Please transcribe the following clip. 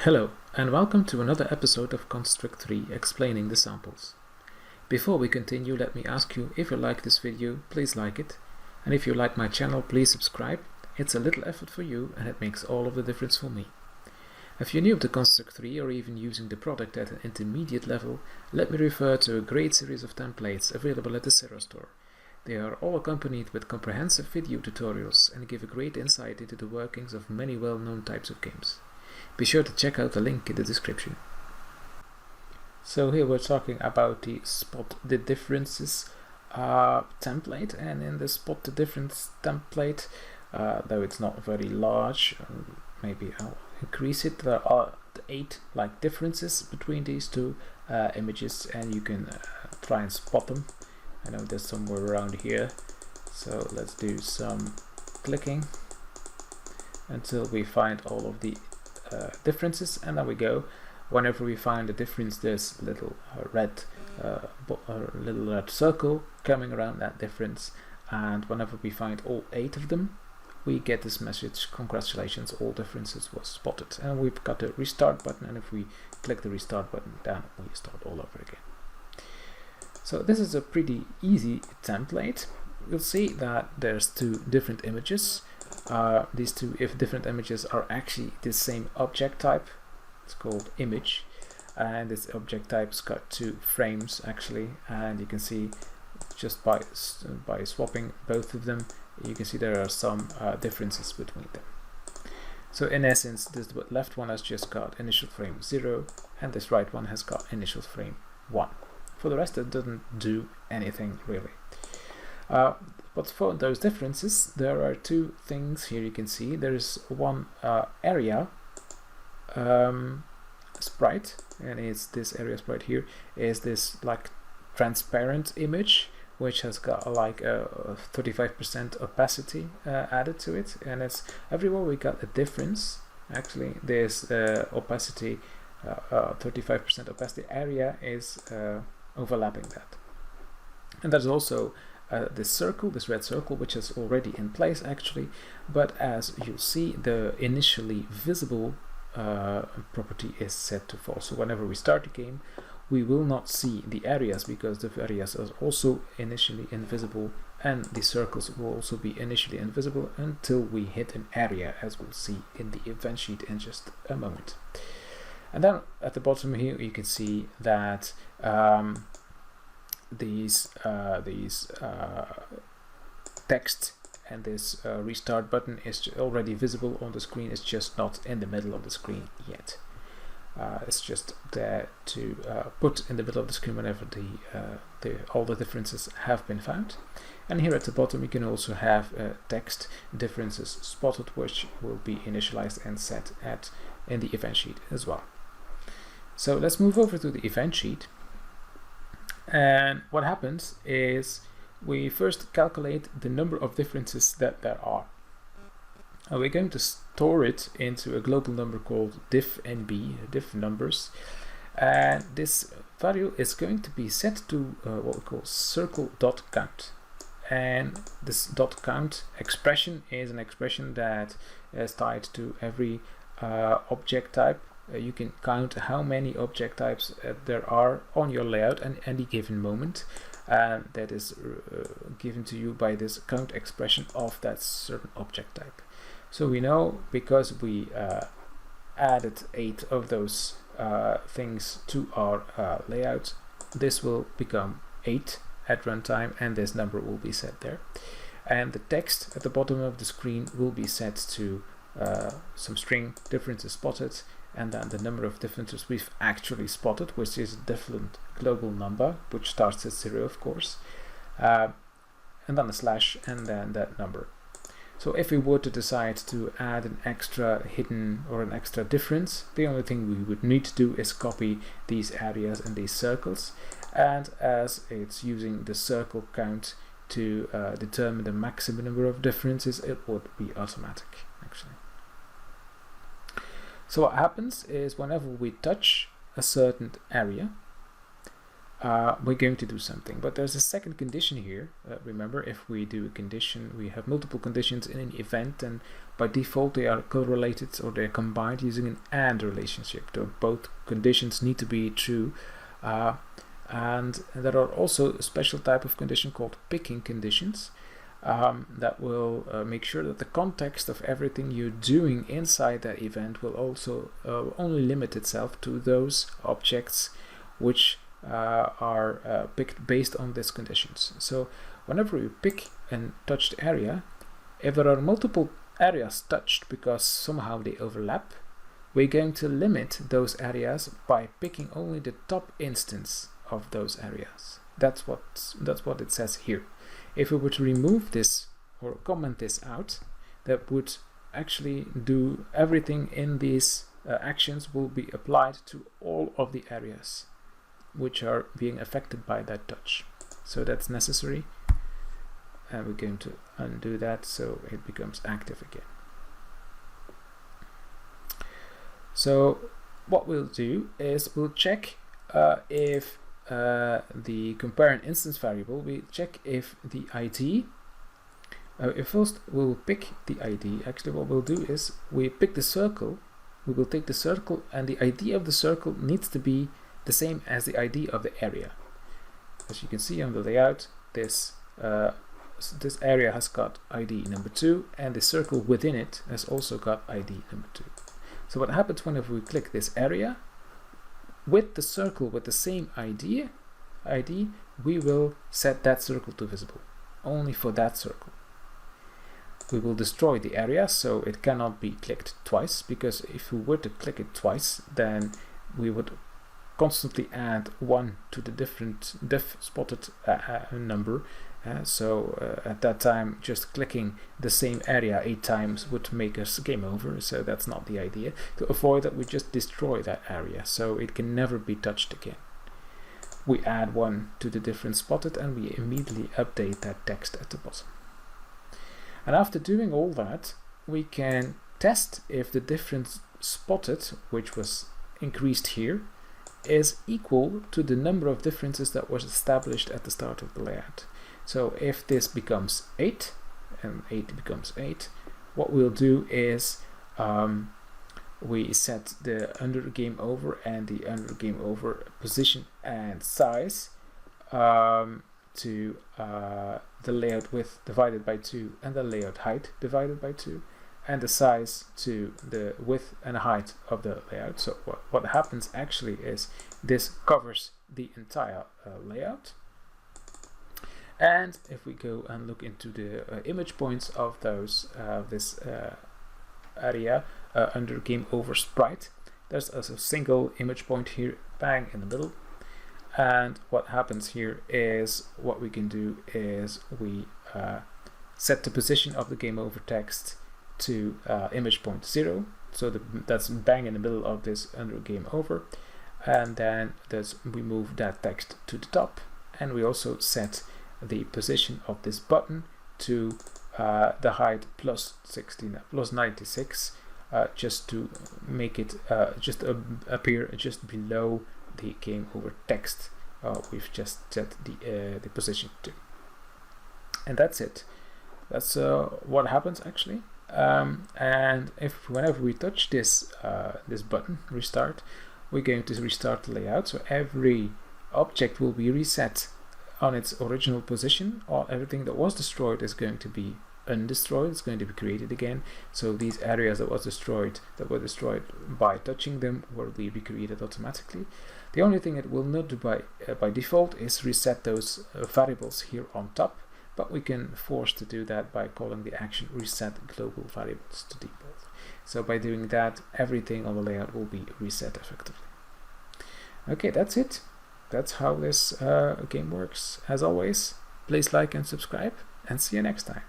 Hello, and welcome to another episode of Construct 3 explaining the samples. Before we continue, let me ask you, if you like this video, please like it, and if you like my channel, please subscribe. It's a little effort for you, and it makes all of the difference for me. If you're new to Construct 3 or even using the product at an intermediate level, let me refer to a great series of templates available at the Fiverr store. They are all accompanied with comprehensive video tutorials and give a great insight into the workings of many well-known types of games. Be sure to check out the link in the description. So here we're talking about the Spot the Differences template, and in the Spot the Difference template, though it's not very large, maybe I'll increase it. There are 8 differences between these two images, and you can try and spot them. I know there's somewhere around here, so let's do some clicking until we find all of the differences, and there we go. Whenever we find a difference, there's a little red circle coming around that difference, and whenever we find all 8 of them, we get this message: congratulations, all differences was spotted. And we've got a restart button, and if we click the restart button, then we start all over again. So this is a pretty easy template. You'll see that there's 2 different images. These 2 different images are actually the same object type. It's called image, and this object type's got 2 frames actually, and you can see just by swapping both of them, you can see there are some differences between them. So in essence, this left one has just got initial frame 0, and this right one has got initial frame 1. For the rest, it doesn't do anything really. But for those differences, there are 2 things here. You can see there's one area sprite, and it's this area sprite here is this transparent image, which has got a 35% opacity added to it, and it's everywhere we got a difference. Actually, there's opacity 35% opacity area is overlapping that, and there's also this circle, this red circle, which is already in place actually, but as you'll see, the initially visible property is set to false. So whenever we start the game, we will not see the areas, because the areas are also initially invisible, and the circles will also be initially invisible until we hit an area, as we'll see in the event sheet in just a moment. And then at the bottom here, you can see that these text and this restart button is already visible on the screen. It's just not in the middle of the screen yet. It's just there to put in the middle of the screen whenever all the differences have been found. And here at the bottom, you can also have text differences spotted, which will be initialized and set in the event sheet as well. So let's move over to the event sheet. And what happens is we first calculate the number of differences that there are. And we're going to store it into a global number called diff_nb, diff numbers. And this value is going to be set to what we call circle.count. And this .count expression is an expression that is tied to every object type. You can count how many object types there are on your layout at any given moment, and that is given to you by this count expression of that certain object type. So we know, because we added 8 of those things to our layout, this will become 8 at runtime, and this number will be set there. And the text at the bottom of the screen will be set to some string differences spotted, and then the number of differences we've actually spotted, which is a different global number, which starts at 0, of course, and then a slash, and then that number. So if we were to decide to add an extra hidden or an extra difference, the only thing we would need to do is copy these areas and these circles, and as it's using the circle count to determine the maximum number of differences, it would be automatic actually. So what happens is, whenever we touch a certain area, we're going to do something. But there's a second condition here. Remember, if we do a condition, we have multiple conditions in an event, and by default they are correlated, or they're combined using an AND relationship. So both conditions need to be true. And there are also a special type of condition called picking conditions that will make sure that the context of everything you're doing inside that event will also only limit itself to those objects which are picked based on these conditions. So whenever you pick a touched area, if there are multiple areas touched because somehow they overlap, we're going to limit those areas by picking only the top instance of those areas. That's what it says here. If we were to remove this or comment this out, that would actually do everything in these actions will be applied to all of the areas which are being affected by that touch. So that's necessary, and we're going to undo that so it becomes active again. So what we'll do is we'll check if the compare an instance variable, we check if the ID, if first we'll pick the ID. Actually what we'll do is we pick the circle, we will take the circle, and the ID of the circle needs to be the same as the ID of the area. As you can see on the layout, this area has got ID number 2, and the circle within it has also got ID number 2. So what happens whenever we click this area, with the circle with the same ID, we will set that circle to visible, only for that circle. We will destroy the area so it cannot be clicked twice, because if we were to click it twice, then we would constantly add 1 to the different diff spotted number. So at that time, just clicking the same area 8 times would make us game over, so that's not the idea. To avoid that, we just destroy that area so it can never be touched again. We add 1 to the different spotted, and we immediately update that text at the bottom. And after doing all that, we can test if the difference spotted, which was increased here, is equal to the number of differences that was established at the start of the layout. So if this becomes 8 and 8 becomes 8, what we'll do is we set the under game over and the under game over position and size to the layout width divided by 2 and the layout height divided by 2, and the size to the width and height of the layout. So what happens actually is this covers the entire layout. And if we go and look into the image points of those this area under game over sprite, there's a single image point here, bang in the middle. And what happens here is what we can do is we set the position of the game over text to image point 0, so that's bang in the middle of this under game over, and then we move that text to the top, and we also set the position of this button to the height plus 96, just to make it just appear just below the game over text we've just set the position to. And that's it. That's what happens actually. And whenever we touch this this button restart, we're going to restart the layout, so every object will be reset on its original position. Everything that was destroyed is going to be undestroyed, it's going to be created again. So these areas that were destroyed by touching them will be recreated automatically. The only thing it will not do by default is reset those variables here on top, but we can force to do that by calling the action reset global variables to default. So by doing that, everything on the layout will be reset effectively. Okay, that's it. That's how this game works. As always, please like and subscribe, and see you next time.